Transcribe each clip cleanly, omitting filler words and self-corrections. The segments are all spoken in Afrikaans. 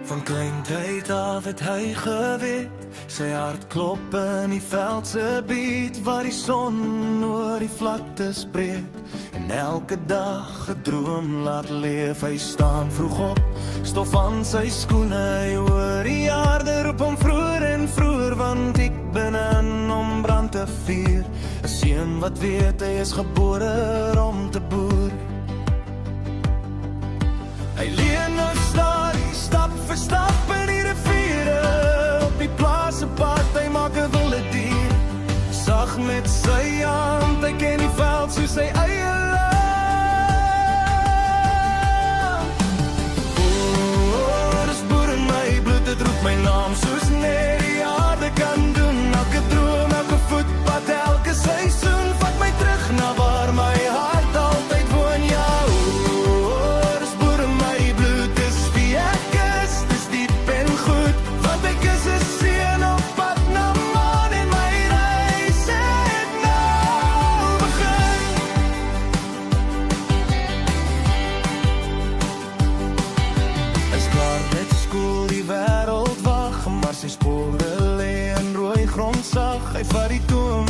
Van kleintyd af het hy geweet, sy hart klop in die veld se beat, waar die son oor die vlaktes breek, en elke dag gedroom laat leef. Hy staan vroeg op, stof aan sy skoene, hy hoor die aarde roep om vroeër en vroeër, want ek binne om brand te vier, 'n seun wat weet hy is gebore om te boer. Hy leer nou stadig, stap vir stap in die riviere, op die plaas se pad, hy maak 'n wilde dier. Sag met sy hand, hy ken die veld soos sy eie land. O, dis boer in my bloed, dit roep my naam, soos net die aarde kan doen. Elke droom, elke voetpad, elke seisoen, vat my terug na waar my hart altyd woon. Ja, sy spore lê in rooi grondsag. Hy vat die toom,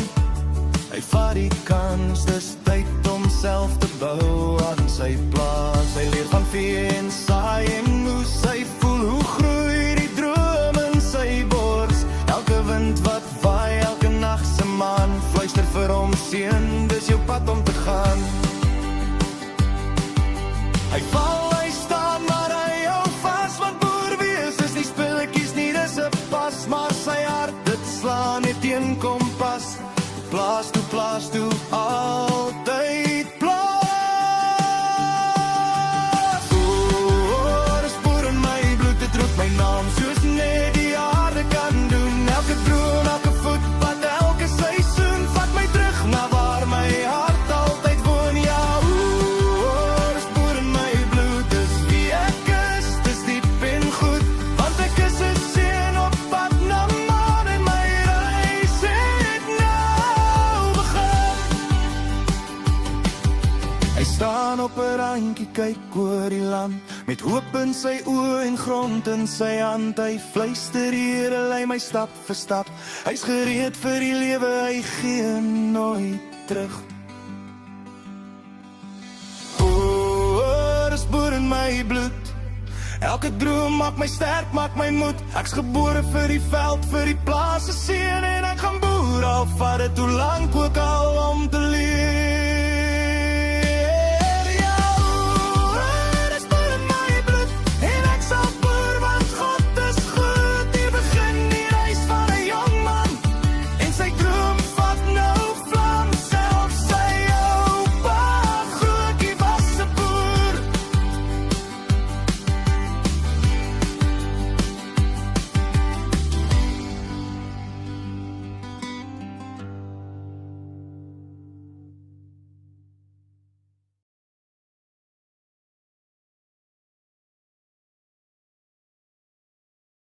hy vat die kans, dis tyd om self te bou aan sy plaas. Hy leer van vee en saai en moes, hy voel hoe groei die droom in sy bors. Elke wind wat waai, elke nag se maan, fluister vir hom, seun, dis jou pad om te gaan. Hy val, hy staan, maar hy hou vas, want boer wees is nie spilletjies nie, dis 'n pas, maar sy hart, dit slaan net teen kompas. Plaas toe, altyd plaas. O, dis boer in my bloed, dit roep my naam, soos net die aarde kan doen. Elke droom, elke voetpad, elke seisoen, vat my terug na waar my hart altyd woon. Ja, o, dis boer in my bloed, dis wie ek is, dis diep en goed, want ek is 'n seun op pad na maan, en my reis het nou begin. Hy staan op 'n randjie, kyk oor die land, met hoop in sy oë en grond in sy hand. Hy fluister, Here, lei my stap vir stap, hy's gereed vir die lewe, hy gee nooit terug. O, dis boer in my bloed, elke droom maak my sterk, maak my moed. Ek's gebore vir die veld, vir die plaas se seën, en ek gaan boer, al vat dit hoe lank ook al om te leef.